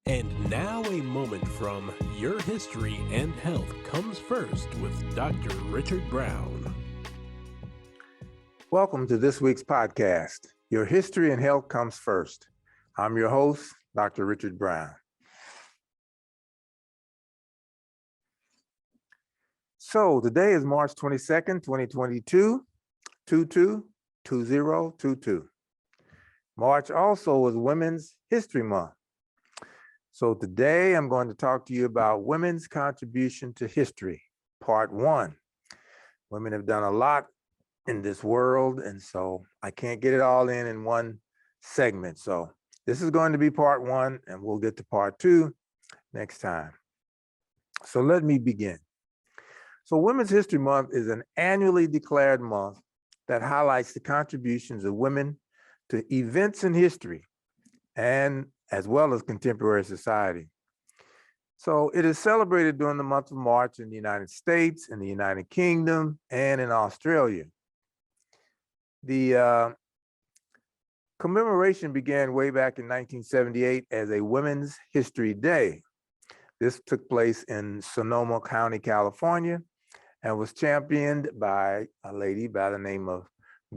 And now a moment from Your History and Health Comes First with Dr. Richard Brown. Welcome to this week's podcast, Your History and Health Comes First. I'm your host, Dr. Richard Brown. So today is March 22nd, 2022, 2022. March also is Women's History Month. So today I'm going to talk to you about women's contribution to history, part one. Women have done a lot in this world, and so I can't get it all in one segment. So this is going to be part one, and we'll get to part two next time. So let me begin. So Women's History Month is an annually declared month that highlights the contributions of women to events in history and as well as contemporary society. So it is celebrated during the month of March in the United States, in the United Kingdom, and in Australia. The commemoration began way back in 1978 as a Women's History Day. This took place in Sonoma County, California, and was championed by a lady by the name of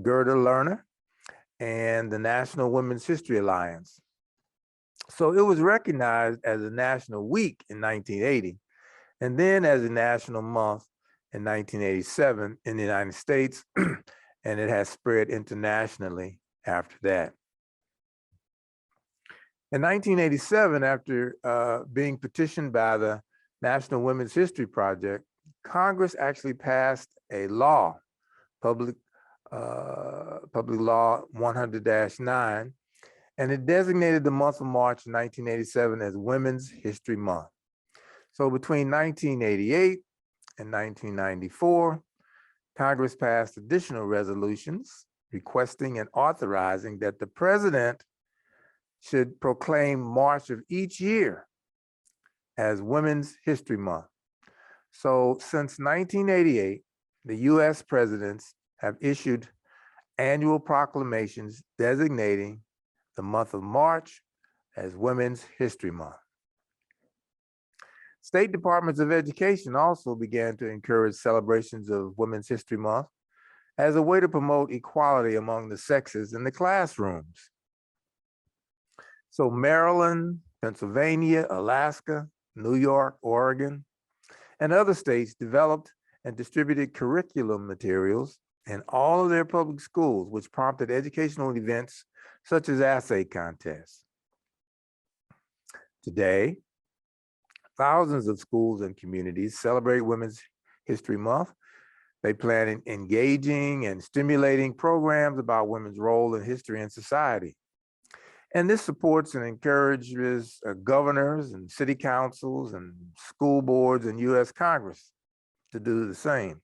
Gerda Lerner and the National Women's History Alliance. So it was recognized as a national week in 1980, and then as a national month in 1987 in the United States, and it has spread internationally after that. In 1987, after being petitioned by the National Women's History Project, Congress actually passed a law, Public Law 100-9, and it designated the month of March 1987 as Women's History Month. So between 1988 and 1994, Congress passed additional resolutions requesting and authorizing that the president should proclaim March of each year as Women's History Month. So since 1988, the US presidents have issued annual proclamations designating the month of March as Women's History Month. State departments of education also began to encourage celebrations of Women's History Month as a way to promote equality among the sexes in the classrooms. So Maryland, Pennsylvania, Alaska, New York, Oregon, and other states developed and distributed curriculum materials in all of their public schools, which prompted educational events such as essay contests. Today, thousands of schools and communities celebrate Women's History Month. They plan on engaging and stimulating programs about women's role in history and society. And this supports and encourages governors and city councils and school boards and US Congress to do the same.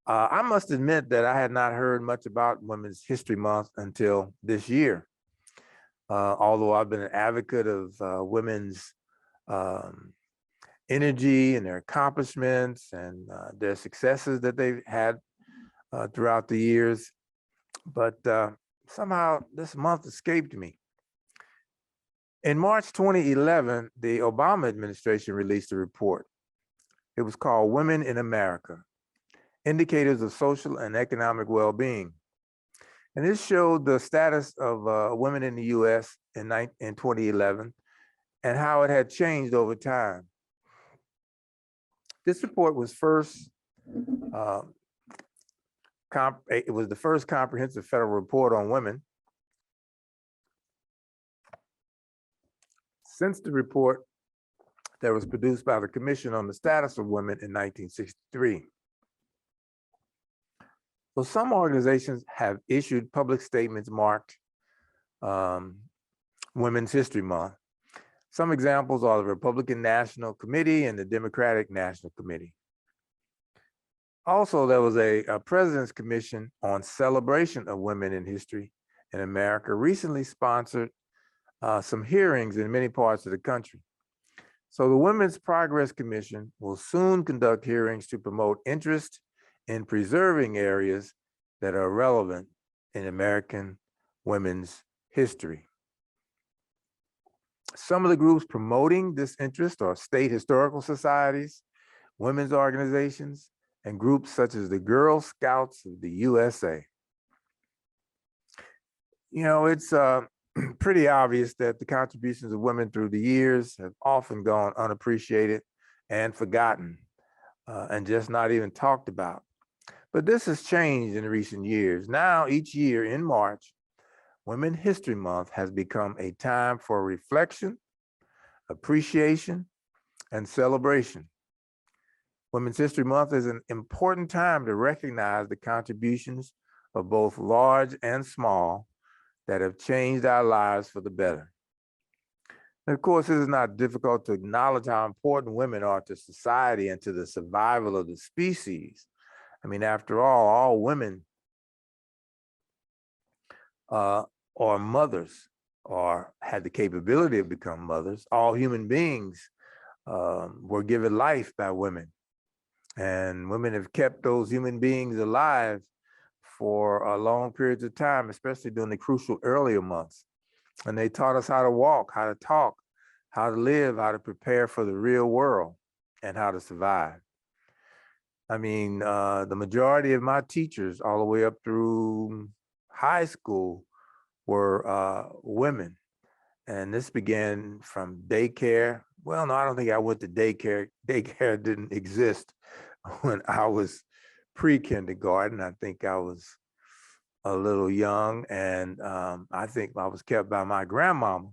I must admit that I had not heard much about Women's History Month until this year. Although I've been an advocate of women's energy and their accomplishments and their successes that they've had throughout the years. But somehow this month escaped me. In March 2011, the Obama administration released a report. It was called Women in America, Indicators of Social and Economic Well-Being. And this showed the status of women in the US in 2011 and how it had changed over time. This report was it was the first comprehensive federal report on women. Since the report that was produced by the Commission on the Status of Women in 1963. So some organizations have issued public statements marked Women's History Month. Some examples are the Republican National Committee and the Democratic National Committee. Also, there was a President's Commission on Celebration of Women in History in America recently sponsored some hearings in many parts of the country. So the Women's Progress Commission will soon conduct hearings to promote interest in preserving areas that are relevant in American women's history. Some of the groups promoting this interest are state historical societies, women's organizations, and groups such as the Girl Scouts of the USA. You know, it's pretty obvious that the contributions of women through the years have often gone unappreciated and forgotten and just not even talked about. But this has changed in recent years. Now, each year in March, Women's History Month has become a time for reflection, appreciation, and celebration. Women's History Month is an important time to recognize the contributions of both large and small that have changed our lives for the better. And of course, it is not difficult to acknowledge how important women are to society and to the survival of the species. I mean, after all women are mothers or had the capability of become mothers. All human beings were given life by women. And women have kept those human beings alive for long periods of time, especially during the crucial earlier months. And they taught us how to walk, how to talk, how to live, how to prepare for the real world, and how to survive. I mean, the majority of my teachers all the way up through high school were women. And this began from daycare. Well, no, I don't think I went to daycare. Daycare didn't exist when I was pre-kindergarten. I think I was a little young, and I think I was kept by my grandmama.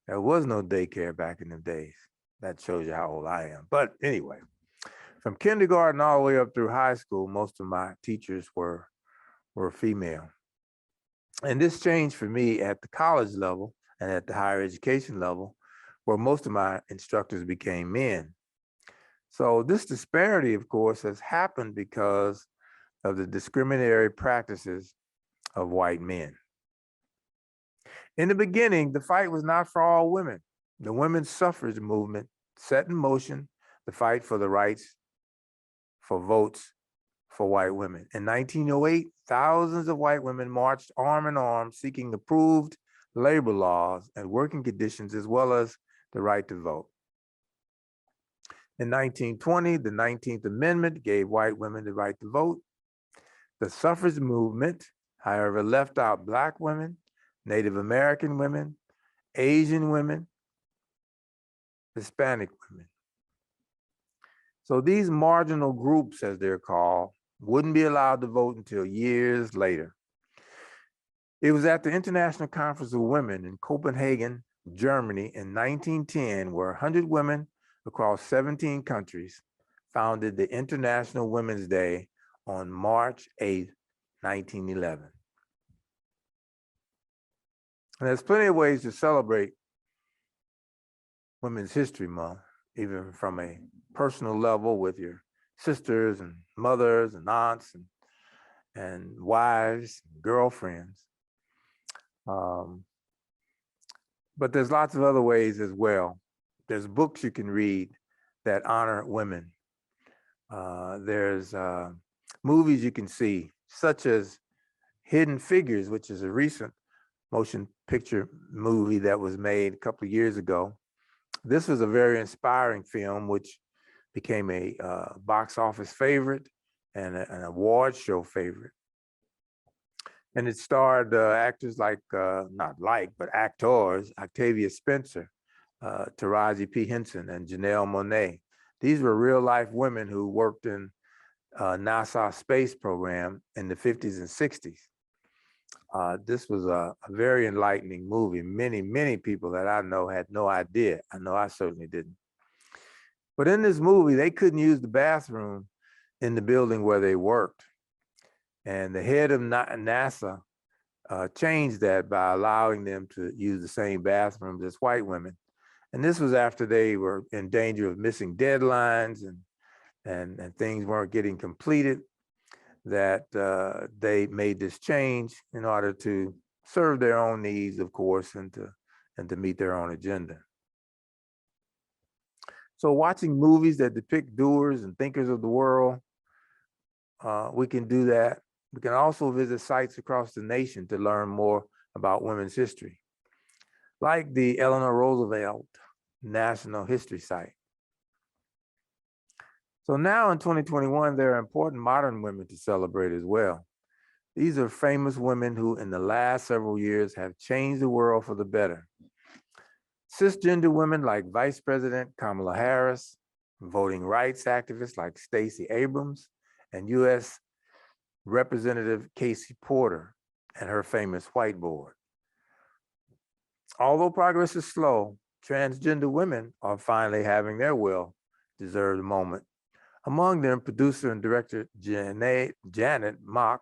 There was no daycare back in the days. That shows you how old I am. But anyway, from kindergarten all the way up through high school, most of my teachers were female. And this changed for me at the college level and at the higher education level, where most of my instructors became men. So this disparity, of course, has happened because of the discriminatory practices of white men. In the beginning, the fight was not for all women. The women's suffrage movement set in motion the fight for the rights for votes for white women. In 1908, thousands of white women marched arm in arm seeking approved labor laws and working conditions, as well as the right to vote. In 1920, the 19th Amendment gave white women the right to vote. The suffrage movement, however, left out Black women, Native American women, Asian women, Hispanic women. So these marginal groups, as they're called, wouldn't be allowed to vote until years later. It was at the International Conference of Women in Copenhagen, Germany in 1910, where 100 women across 17 countries founded the International Women's Day on March 8, 1911. And there's plenty of ways to celebrate Women's History Month, even from a personal level with your sisters and mothers and aunts and wives, and girlfriends. But there's lots of other ways as well. There's books you can read that honor women. There's movies you can see, such as Hidden Figures, which is a recent motion picture movie that was made a couple of years ago. This was a very inspiring film, which became a box office favorite and an award show favorite. And it starred actors like, but actors, Octavia Spencer, Taraji P. Henson, and Janelle Monáe. These were real life women who worked in NASA space program in the 50s and 60s. This was a very enlightening movie. Many people that I know had no idea. I know I certainly didn't. But in this movie, they couldn't use the bathroom in the building where they worked. And the head of NASA changed that by allowing them to use the same bathrooms as white women. And this was after they were in danger of missing deadlines and things weren't getting completed, that they made this change in order to serve their own needs, of course, and to meet their own agenda. So watching movies that depict doers and thinkers of the world, we can do that. We can also visit sites across the nation to learn more about women's history. like the Eleanor Roosevelt National History Site. So now in 2021, there are important modern women to celebrate as well. These are famous women who in the last several years have changed the world for the better. Cisgender women like Vice President Kamala Harris, voting rights activists like Stacey Abrams, and US Representative Casey Porter and her famous whiteboard. Although progress is slow, transgender women are finally having their well-deserved moment. Among them, producer and director Janet Mock,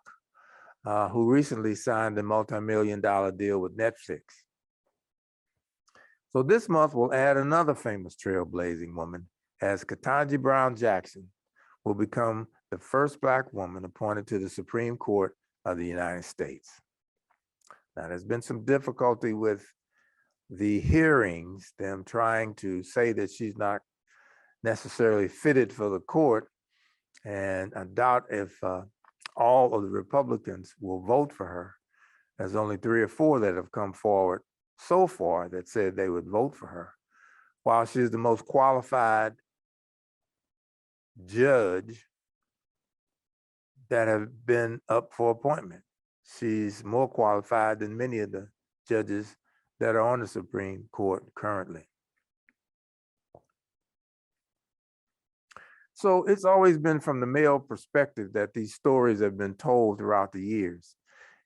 who recently signed a multi-million-dollar deal with Netflix. So this month we'll add another famous trailblazing woman, as Ketanji Brown Jackson will become the first Black woman appointed to the Supreme Court of the United States. Now, there's been some difficulty with the hearings, them trying to say that she's not necessarily fitted for the court. And I doubt if all of the Republicans will vote for her. There's only 3 or 4 that have come forward so far that said they would vote for her. While she's the most qualified judge that have been up for appointment, she's more qualified than many of the judges that are on the Supreme Court currently. So it's always been from the male perspective that these stories have been told throughout the years.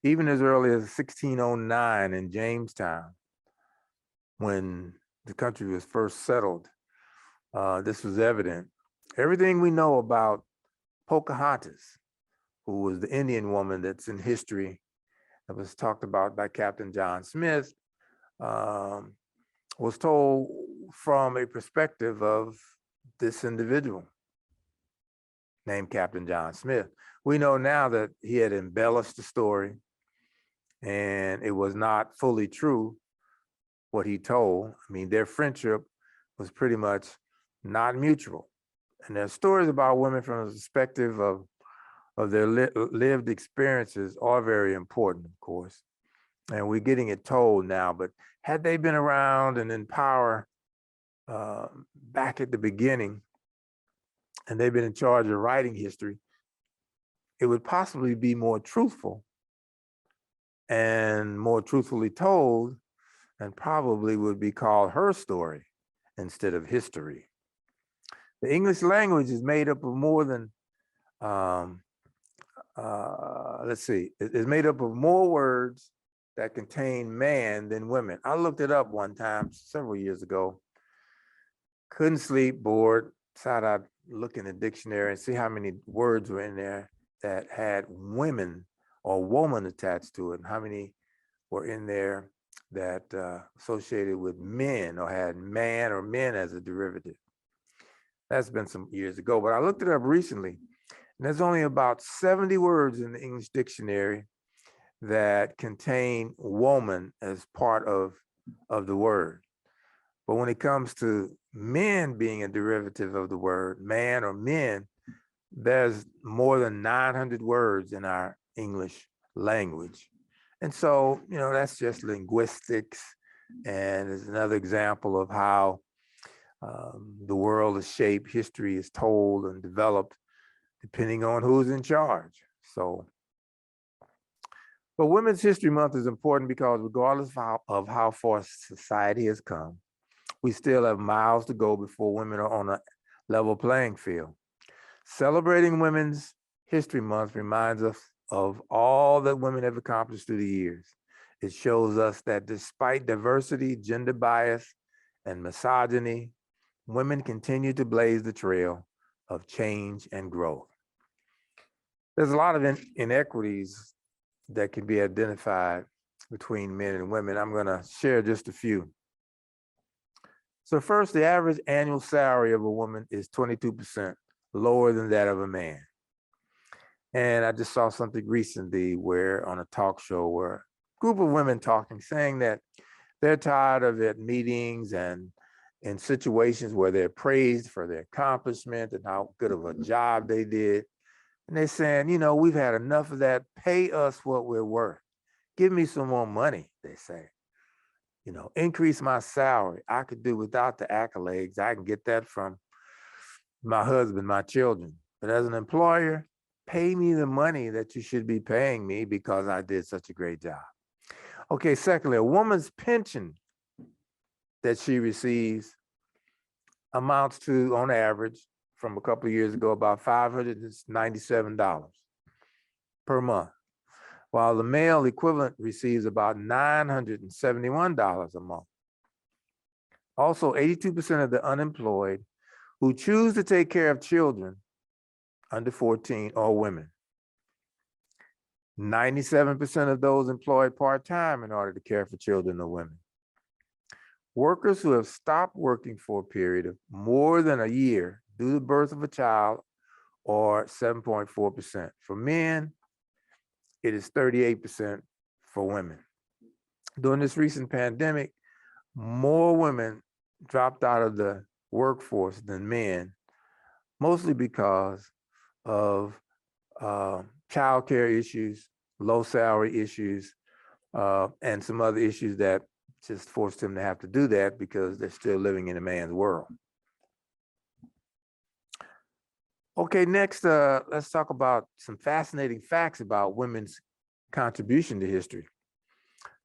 Even as early as 1609 in Jamestown, when the country was first settled, this was evident. Everything we know about Pocahontas, who was the Indian woman that's in history, that was talked about by Captain John Smith, was told from a perspective of this individual named Captain John Smith. We know now that he had embellished the story and it was not fully true what he told. I mean, their friendship was pretty much not mutual. And there's stories about women from the perspective of their lived experiences are very important, of course. And we're getting it told now, but had they been around and in power back at the beginning, and they've been in charge of writing history, it would possibly be more truthful and more truthfully told, and probably would be called her story instead of history. The English language is made up of more than, it's made up of more words that contain man than women. I looked it up one time several years ago. Couldn't sleep, bored, decided I'd look in the dictionary and see how many words were in there that had women or woman attached to it, and how many were in there that associated with men or had man or men as a derivative. That's been some years ago, but I looked it up recently, and there's only about 70 words in the English dictionary that contain woman as part of the word. But when it comes to men being a derivative of the word man or men, there's more than 900 words in our English language. And so, you know, that's just linguistics. And it's another example of how the world is shaped, history is told and developed depending on who's in charge. So, but Women's History Month is important because regardless of how far society has come, we still have miles to go before women are on a level playing field. Celebrating Women's History Month reminds us of all that women have accomplished through the years. It shows us that despite diversity, gender bias, and misogyny, women continue to blaze the trail of change and growth. There's a lot of inequities that can be identified between men and women. I'm going to share just a few. So first, the average annual salary of a woman is 22% lower than that of a man. And I just saw something recently where on a talk show where a group of women talking, saying that they're tired of at meetings and in situations where they're praised for their accomplishment and how good of a job they did. And they're saying, you know, we've had enough of that. Pay us what we're worth. Give me some more money, they say. increase my salary. I could do without the accolades. I can get that from my husband, my children. But as an employer, pay me the money that you should be paying me because I did such a great job. Okay, secondly, a woman's pension that she receives amounts to, on average, from a couple of years ago, about $597 per month, while the male equivalent receives about $971 a month. Also, 82% of the unemployed who choose to take care of children under 14 are women. 97% of those employed part-time in order to care for children are women. Workers who have stopped working for a period of more than a year due to the birth of a child are 7.4%. For men, it is 38% for women. During this recent pandemic, more women dropped out of the workforce than men, mostly because of childcare issues, low salary issues, and some other issues that just forced them to have to do that because they're still living in a man's world. Okay, next, let's talk about some fascinating facts about women's contribution to history.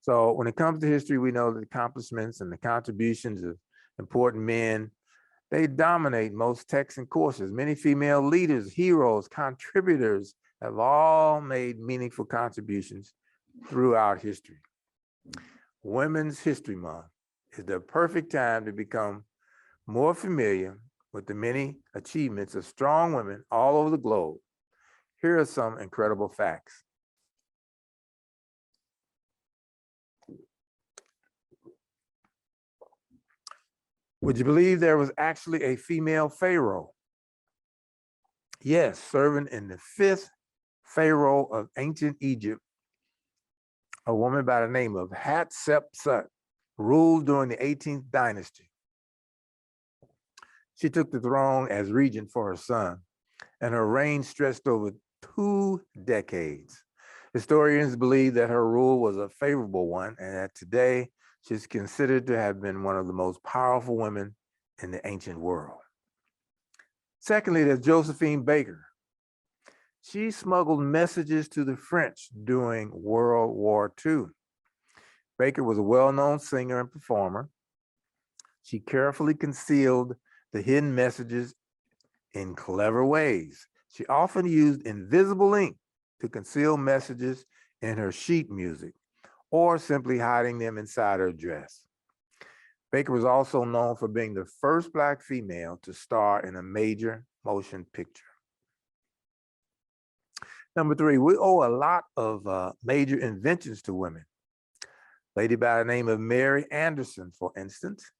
So when it comes to history, we know the accomplishments and the contributions of important men, they dominate most texts and courses. Many female leaders, heroes, contributors have all made meaningful contributions throughout history. Women's History Month is the perfect time to become more familiar with the many achievements of strong women all over the globe. Here are some incredible facts. Would you believe there was actually a female Pharaoh? Yes, serving in the 5th Pharaoh of ancient Egypt, a woman by the name of Hatshepsut ruled during the 18th dynasty. She took the throne as regent for her son, and her reign stretched over 2 decades. Historians believe that her rule was a favorable one, and that today she's considered to have been one of the most powerful women in the ancient world. Secondly, there's Josephine Baker. She smuggled messages to the French during World War II. Baker was a well-known singer and performer. She carefully concealed the hidden messages in clever ways. She often used invisible ink to conceal messages in her sheet music, or simply hiding them inside her dress. Baker was also known for being the first Black female to star in a major motion picture. Number 3, we owe a lot of major inventions to women. A lady by the name of Mary Anderson, for instance.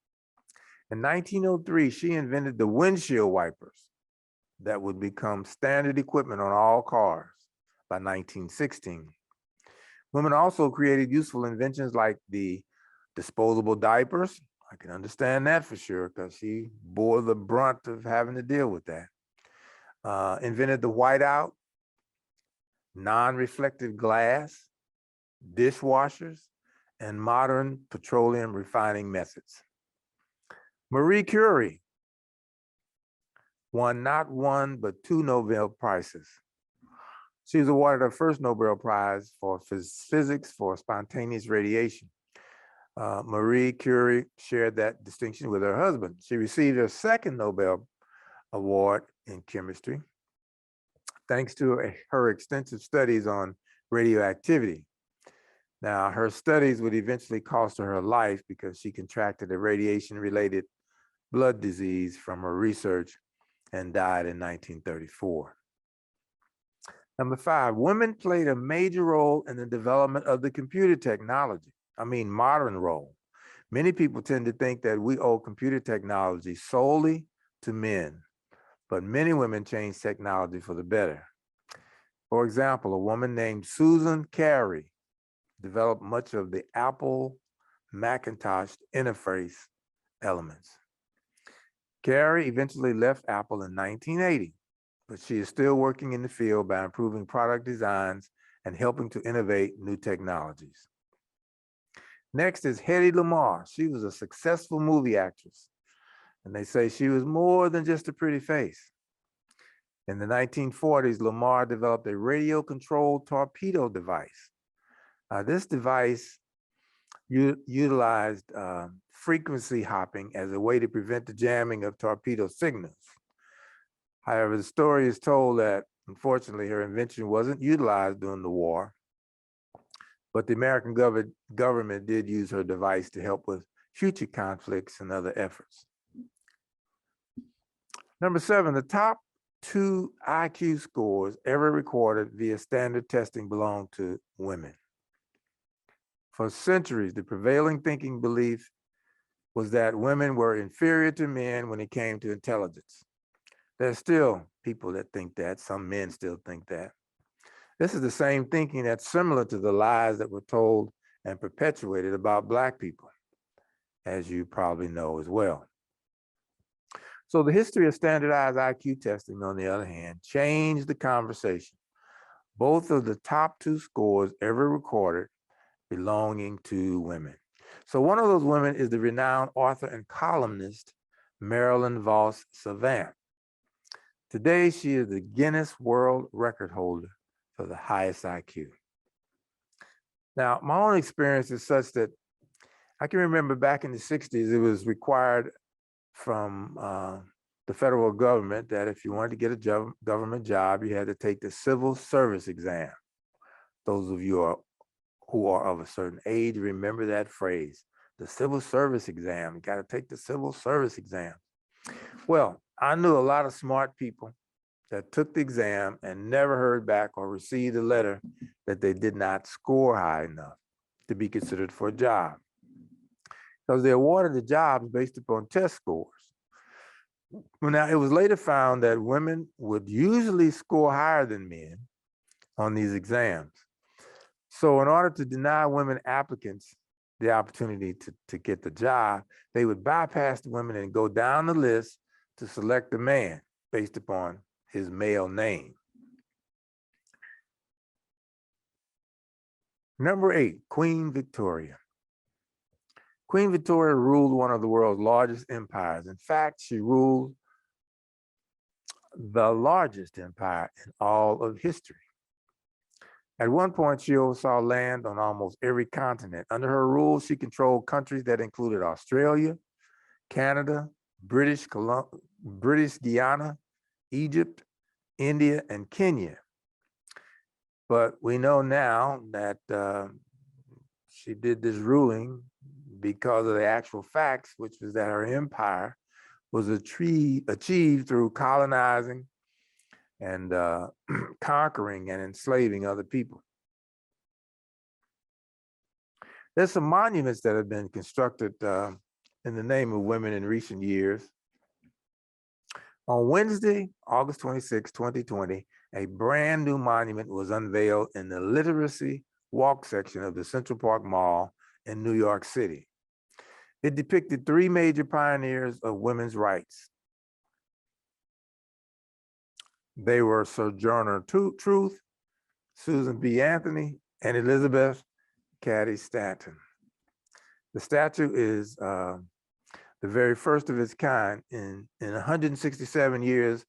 In 1903, she invented the windshield wipers that would become standard equipment on all cars by 1916. Women also created useful inventions like the disposable diapers. I can understand that for sure because she bore the brunt of having to deal with that. Invented the whiteout, non-reflective glass, dishwashers, and modern petroleum refining methods. Marie Curie won not 1, but 2 Nobel Prizes. She was awarded her first Nobel Prize for physics for spontaneous radiation. Marie Curie shared that distinction with her husband. She received her second Nobel Award in chemistry, thanks to her extensive studies on radioactivity. Now, her studies would eventually cost her her life because she contracted a radiation-related blood disease from her research and died in 1934. Number 5, women played a major role in the development of the computer technology. Modern role. Many people tend to think that we owe computer technology solely to men, but many women changed technology for the better. For example, a woman named Susan Carey developed much of the Apple Macintosh interface elements. Carey eventually left Apple in 1980, but she is still working in the field by improving product designs and helping to innovate new technologies. Next is Hedy Lamarr. She was a successful movie actress, and they say she was more than just a pretty face. In the 1940s, Lamarr developed a radio-controlled torpedo device. This device utilized frequency hopping as a way to prevent the jamming of torpedo signals. However, the story is told that, unfortunately, her invention wasn't utilized during the war, but the American government did use her device to help with future conflicts and other efforts. Number 7, the top 2 IQ scores ever recorded via standard testing belong to women. For centuries, the prevailing thinking belief was that women were inferior to men when it came to intelligence. There's still people that think that. Some men still think that. This is the same thinking that's similar to the lies that were told and perpetuated about Black people, as you probably know as well. So the history of standardized IQ testing, on the other hand, changed the conversation. Both of the top 2 scores ever recorded belonging to women. So one of those women is the renowned author and columnist, Marilyn Vos Savant. Today, she is the Guinness World Record holder for the highest IQ. Now, my own experience is such that I can remember back in the 60s, it was required from the federal government that if you wanted to get a government job, you had to take the civil service exam. Those of you who are of a certain age remember that phrase, the civil service exam. You got to take the civil service exam. Well, I knew a lot of smart people that took the exam and never heard back or received a letter that they did not score high enough to be considered for a job, because they awarded the jobs based upon test scores. Well, now it was later found that women would usually score higher than men on these exams. So in order to deny women applicants the opportunity to get the job, they would bypass the women and go down the list to select the man based upon his male name. Number 8, Queen Victoria. Queen Victoria ruled one of the world's largest empires. In fact, she ruled the largest empire in all of history. At one point, she oversaw land on almost every continent. Under her rule, she controlled countries that included Australia, Canada, British Guiana, Egypt, India, and Kenya. But we know now that she did this ruling because of the actual facts, which was that her empire was achieved through colonizing and conquering and enslaving other people. There's some monuments that have been constructed in the name of women in recent years. On Wednesday, August 26, 2020, a brand new monument was unveiled in the Literacy Walk section of the Central Park Mall in New York City. It depicted 3 major pioneers of women's rights. They were Sojourner Truth, Susan B. Anthony, and Elizabeth Cady Stanton. The statue is the very first of its kind in 167 years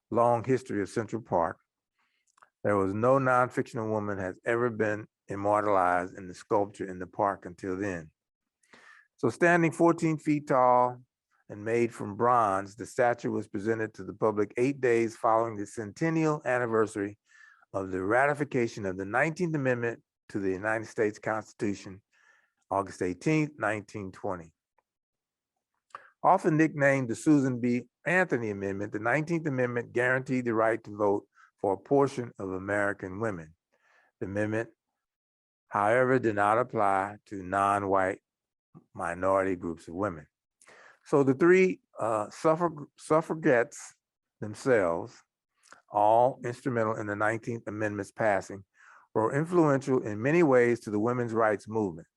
long history of Central Park. There was no non-fictional woman has ever been immortalized in the sculpture in the park until then. So standing 14 feet tall and made from bronze, the statue was presented to the public 8 days following the centennial anniversary of the ratification of the 19th Amendment to the United States Constitution, August 18, 1920. Often nicknamed the Susan B. Anthony Amendment, the 19th Amendment guaranteed the right to vote for a portion of American women. The amendment, however, did not apply to non-white minority groups of women. So the 3 suffragettes themselves, all instrumental in the 19th Amendment's passing, were influential in many ways to the women's rights movement.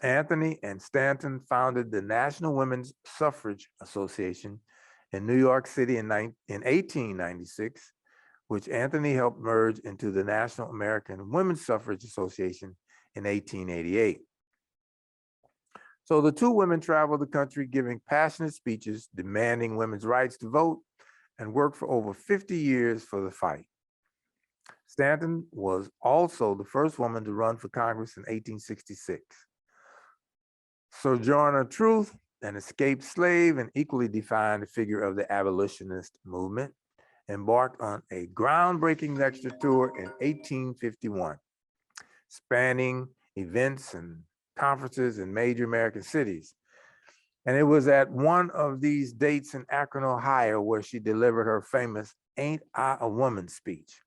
Anthony and Stanton founded the National Women's Suffrage Association in New York City in 1896, which Anthony helped merge into the National American Women's Suffrage Association in 1888. So the two women traveled the country giving passionate speeches demanding women's rights to vote and worked for over 50 years for the fight. Stanton was also the first woman to run for Congress in 1866. Sojourner Truth, an escaped slave and equally defined figure of the abolitionist movement, embarked on a groundbreaking lecture tour in 1851, spanning events and conferences in major American cities. And it was at one of these dates in Akron, Ohio, where she delivered her famous "Ain't I a Woman" speech.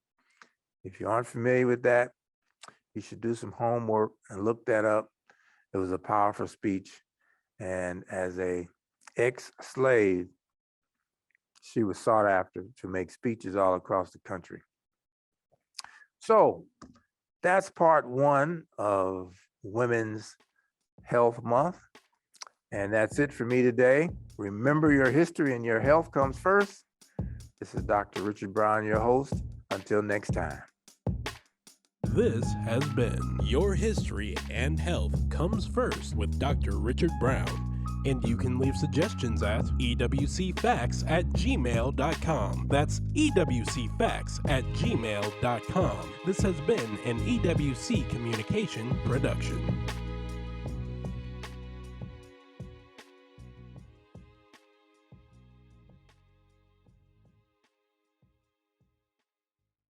If you aren't familiar with that, you should do some homework and look that up. It was a powerful speech. And as a ex-slave, she was sought after to make speeches all across the country. So that's part one of Women's Health Month. And that's it for me today. Remember, your history and your health comes first. This is Dr. Richard Brown, your host. Until next time. This has been Your History and Health Comes First with Dr. Richard Brown. And you can leave suggestions at ewcfacts@gmail.com. That's ewcfacts@gmail.com. This has been an EWC Communication production.